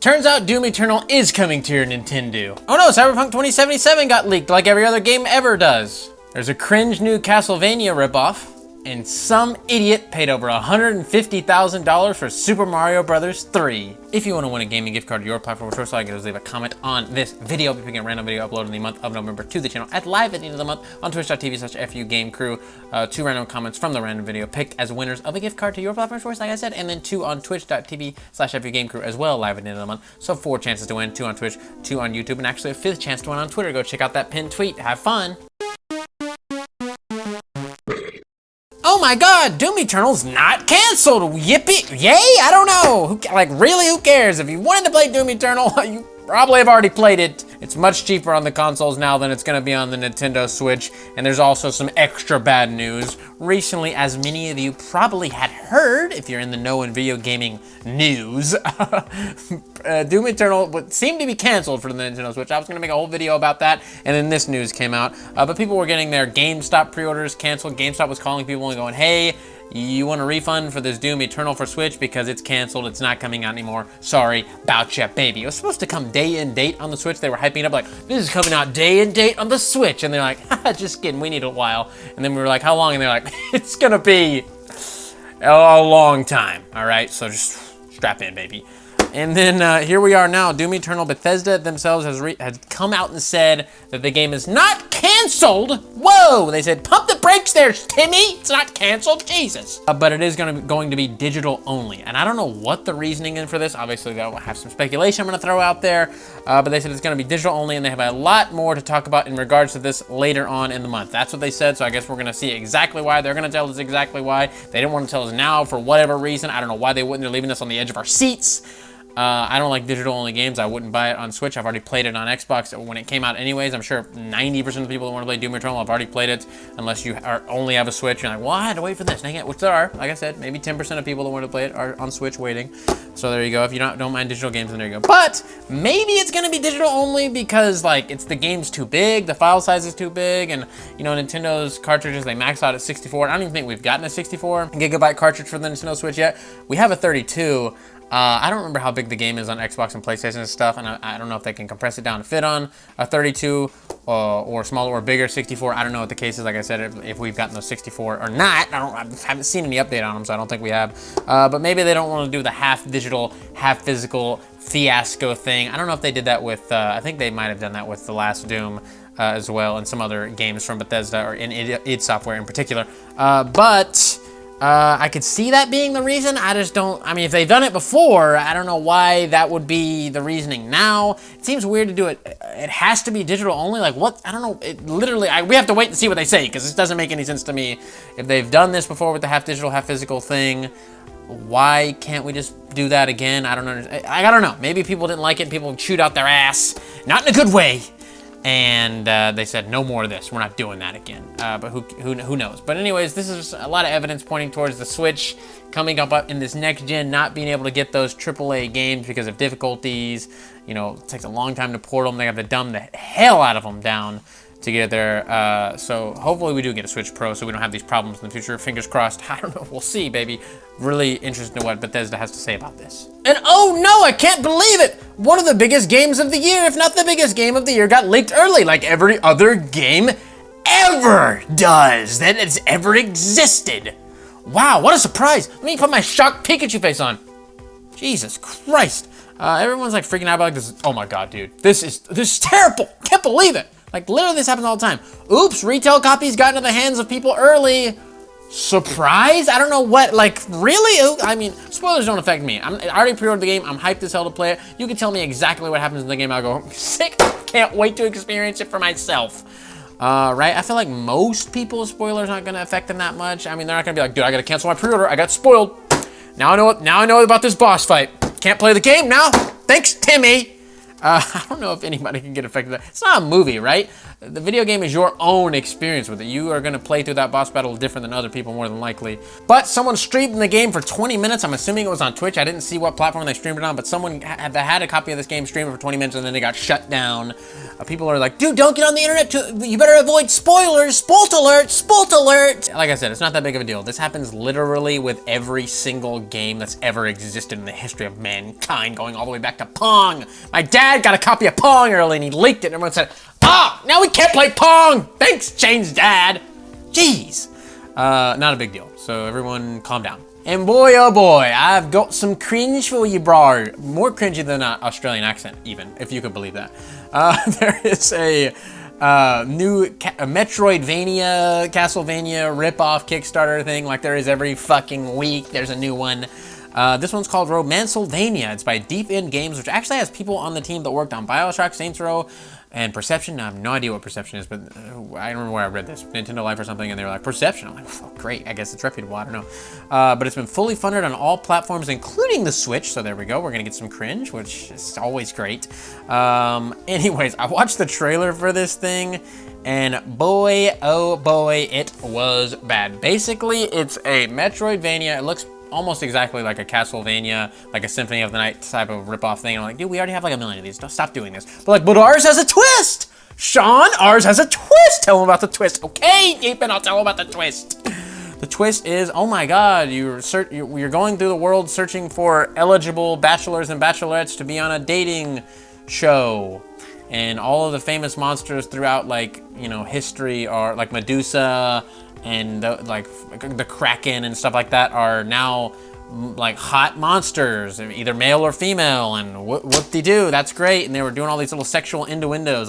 Turns out Doom Eternal is coming to your Nintendo. Oh no, CyberPunk 2077 got leaked like every other game ever does. There's a cringe new Castlevania ripoff, and some idiot paid over $150,000 for Super Mario Bros. 3. If you want to win a gaming gift card to your platform of choice, all you gotta do is leave a comment on this video. I'll be picking a random video uploaded in the month of November to the channel at live at the end of the month on twitch.tv/FUGameCrue. 2 random comments from the random video picked as winners of a gift card to your platform of choice, like I said, and then 2 on twitch.tv/FUGameCrue as well, live at the end of the month. So 4 chances to win, 2 on Twitch, 2 on YouTube, and actually a 5th chance to win on Twitter. Go check out that pinned tweet. Have fun. Oh my god, Doom Eternal's not canceled. Yippee, yay, I don't know. Like, really, who cares? If you wanted to play Doom Eternal, you probably have already played it. It's much cheaper on the consoles now than it's gonna be on the Nintendo Switch. And there's also some extra bad news. Recently, as many of you probably had heard, if you're in the know in video gaming news, Doom Eternal would seem to be canceled for the Nintendo Switch. I was gonna make a whole video about that, and then this news came out. But people were getting their GameStop pre-orders canceled. GameStop was calling people and going, hey, you want a refund for this Doom Eternal for Switch because it's canceled, it's not coming out anymore. Sorry, bout ya, baby. It was supposed to come day and date on the Switch. They were hyping it up like, this is coming out day and date on the Switch. And they're like, haha, just kidding, we need a while. And then we were like, how long? And they're like, it's gonna be a long time. All right, so just strap in, baby. And then here we are now. Doom Eternal, Bethesda themselves has come out and said that the game is not canceled. Whoa, they said, pump the brakes there, Timmy. It's not canceled, Jesus. But it is going to be digital only. And I don't know what the reasoning is for this. Obviously, they'll have some speculation I'm gonna throw out there. But they said it's gonna be digital only, and they have a lot more to talk about in regards to this later on in the month. That's what they said, so I guess we're gonna see exactly why. They're gonna tell us exactly why. They didn't want to tell us now for whatever reason. I don't know why they wouldn't. They're leaving us on the edge of our seats. I don't like digital only games. I wouldn't buy it on Switch. I've already played it on Xbox when it came out anyways. I'm sure 90% of the people that want to play Doom Eternal have already played it, unless you only have a Switch. You're like, well, I had to wait for this, dang it, which there are. Like I said, maybe 10% of people that want to play it are on Switch waiting. So there you go. If you don't mind digital games, then there you go. But maybe it's going to be digital only because, like, the game's too big, the file size is too big, and, you know, Nintendo's cartridges, they max out at 64. I don't even think we've gotten a 64 gigabyte cartridge for the Nintendo Switch yet. We have a 32. I don't remember how big the game is on Xbox and PlayStation and stuff, and I don't know if they can compress it down to fit on a 32 or smaller or bigger 64. I don't know what the case is. Like I said, if we've gotten those 64 or not. I haven't seen any update on them, so I don't think we have. But maybe they don't want to do the half digital, half physical fiasco thing. I don't know if they did that with, I think they might have done that with the last Doom as well, and some other games from Bethesda or in id Software in particular. I could see that being the reason. I just don't, I mean, if they've done it before, I don't know why that would be the reasoning now. It seems weird to do it. It has to be digital only. Like, what? I don't know. It literally, we have to wait and see what they say, because this doesn't make any sense to me. If they've done this before with the half digital, half physical thing, why can't we just do that again? I don't understand. I don't know. Maybe people didn't like it. People chewed out their ass. Not in a good way. And they said, no more of this. We're not doing that again. But who knows? But anyways, this is a lot of evidence pointing towards the Switch coming up in this next gen, not being able to get those AAA games because of difficulties. You know, it takes a long time to port them. They have to dumb the hell out of them down to get there. So hopefully we do get a Switch Pro so we don't have these problems in the future. Fingers crossed. I don't know. We'll see, baby. Really interested in what Bethesda has to say about this. And oh no, I can't believe it! One of the biggest games of the year, if not the biggest game of the year, got leaked early like every other game ever does that has ever existed. Wow, what a surprise. Let me put my shocked Pikachu face on. Jesus Christ. Everyone's like freaking out about this. Oh my God, dude. This is terrible. Can't believe it. Like, literally, this happens all the time. Oops, retail copies got into the hands of people early. Surprise? I don't know what, like, really? I mean, spoilers don't affect me. I already pre-ordered the game. I'm hyped as hell to play it. You can tell me exactly what happens in the game. I'll go, sick. Can't wait to experience it for myself. Right? I feel like most people's spoilers aren't going to affect them that much. I mean, they're not going to be like, dude, I got to cancel my pre-order. I got spoiled. Now I know about this boss fight. Can't play the game now. Thanks, Timmy. I don't know if anybody can get affected by that. It's not a movie, right? The video game is your own experience with it. You are gonna play through that boss battle different than other people, more than likely. But someone streamed the game for 20 minutes. I'm assuming it was on Twitch. I didn't see what platform they streamed it on, but someone had a copy of this game streamed for 20 minutes and then they got shut down. People are like, dude, don't get on the internet. You better avoid spoilers. Spoilt alert, spoilt alert. Like I said, it's not that big of a deal. This happens literally with every single game that's ever existed in the history of mankind, going all the way back to Pong. My dad got a copy of Pong early and he leaked it and everyone said, now we can't play Pong. Thanks, Shane's dad. Jeez. Not a big deal. So everyone calm down. And boy, oh boy, I've got some cringe for you, bro. More cringy than an Australian accent, even, if you could believe that. There is a new Metroidvania, Castlevania rip-off Kickstarter thing, like there is every fucking week. There's a new one. This one's called Romansylvania. It's by Deep End Games, which actually has people on the team that worked on BioShock, Saints Row, and Perception. I have no idea what Perception is, but I don't remember where I read this. Nintendo Life or something, and they were like, Perception. I'm like, oh, great, I guess it's reputable, I don't know. But it's been fully funded on all platforms, including the Switch, so there we go. We're gonna get some cringe, which is always great. Anyways, I watched the trailer for this thing, and boy, oh boy, it was bad. Basically, it's a Metroidvania. It looks almost exactly like a Castlevania, like a Symphony of the Night type of rip-off thing. And I'm like, dude, we already have like a million of these. Don't stop doing this. But ours has a twist. Sean, ours has a twist. Tell him about the twist. Okay, Ethan, I'll tell him about the twist. The twist is, oh my God, you're going through the world searching for eligible bachelors and bachelorettes to be on a dating show. And all of the famous monsters throughout, like, you know, history are like Medusa and the Kraken and stuff like that are now like hot monsters, either male or female, and whoop-de-doo, that's great. And they were doing all these little sexual innuendos,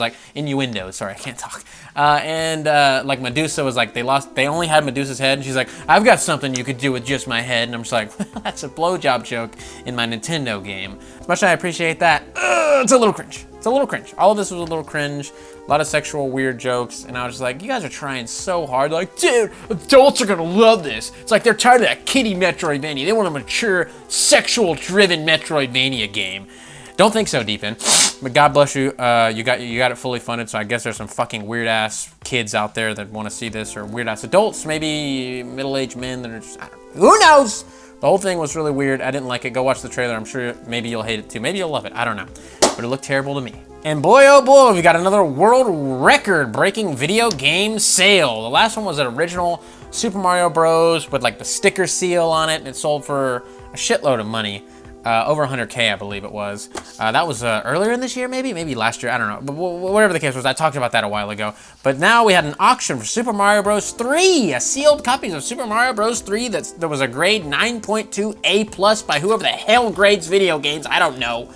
sorry, I can't talk. Like Medusa was like, they only had Medusa's head, and she's like, I've got something you could do with just my head. And I'm just like, well, that's a blowjob joke in my Nintendo game. As much as I appreciate that, it's a little cringe. It's a little cringe. All of this was a little cringe. A lot of sexual weird jokes, and I was just like, you guys are trying so hard. Like, dude, adults are gonna love this. It's like they're tired of that kiddie Metroidvania. They want a mature, sexual-driven Metroidvania game. Don't think so, Deep End. But God bless you. You got it fully funded, so I guess there's some fucking weird-ass kids out there that want to see this, or weird-ass adults, maybe middle-aged men that are just, I don't know. Who knows? The whole thing was really weird. I didn't like it. Go watch the trailer. I'm sure maybe you'll hate it too. Maybe you'll love it. I don't know. But it looked terrible to me. And boy, oh boy, we got another world record-breaking video game sale. The last one was an original Super Mario Bros. With like the sticker seal on it, and it sold for a shitload of money. Over 100K, I believe it was. That was earlier in this year, maybe last year, I don't know. But whatever the case was, I talked about that a while ago. But now we had an auction for Super Mario Bros. 3, a sealed copies of Super Mario Bros. 3 that was a grade 9.2 A+ by whoever the hell grades video games, I don't know.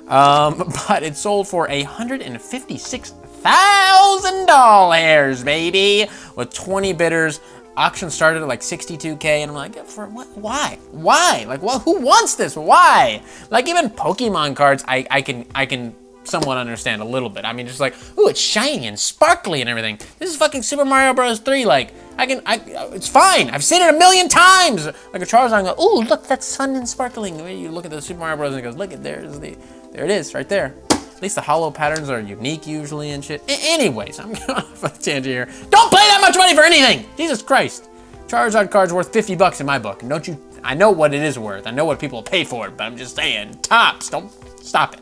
But it sold for $156,000, baby, with 20 bidders. Auction started at like 62K, and I'm like, for what? Why? Like, who wants this? Why? Like, even Pokemon cards, I can somewhat understand a little bit. I mean, just like, ooh, it's shiny and sparkly and everything. This is fucking Super Mario Bros. 3. Like, it's fine. I've seen it a million times. Like a Charizard, go, ooh, look, that's fun and sparkling. The way you look at the Super Mario Bros. And it goes, look, there it is, right there. At least the hollow patterns are unique usually and shit. Anyways, I'm going off a tangent here. Don't pay that much money for anything! Jesus Christ. Charizard card's worth 50 bucks in my book. And don't you, I know what it is worth. I know what people pay for it, but I'm just saying, tops, don't stop it.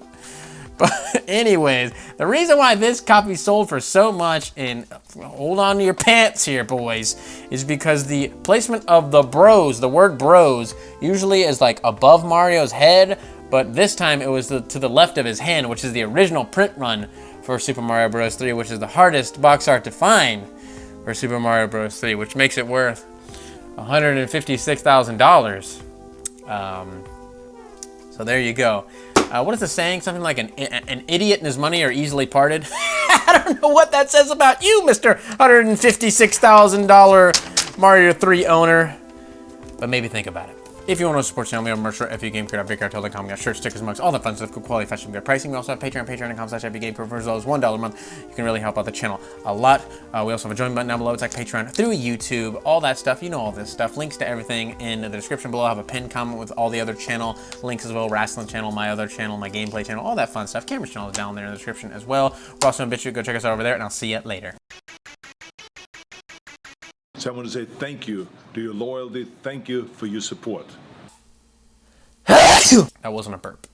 But anyways, the reason why this copy sold for so much, and hold on to your pants here, boys, is because the placement of the bros, the word bros, usually is like above Mario's head, but this time it was to the left of his hand, which is the original print run for Super Mario Bros. 3, which is the hardest box art to find for Super Mario Bros. 3, which makes it worth $156,000. So there you go. What is the saying? Something like an idiot and his money are easily parted. I don't know what that says about you, Mr. $156,000 Mario 3 owner, but maybe think about it. If you want to support the channel, we have merch at Fugamecrue.bigcartel.com. We got shirts, stickers, mugs, all the fun stuff, good quality fashion, good pricing. We also have Patreon, patreon.com/FUGameCrue for as low as $1 a month. You can really help out the channel a lot. We also have a join button down below. It's like Patreon through YouTube, all that stuff. You know all this stuff. Links to everything in the description below. I have a pinned comment with all the other channel links as well. Wrestling channel, my other channel, my gameplay channel, all that fun stuff. Camera's channel is down there in the description as well. We're also in BitChute. Go check us out over there, and I'll see you later. So I want to say thank you to your loyalty. Thank you for your support. That wasn't a burp.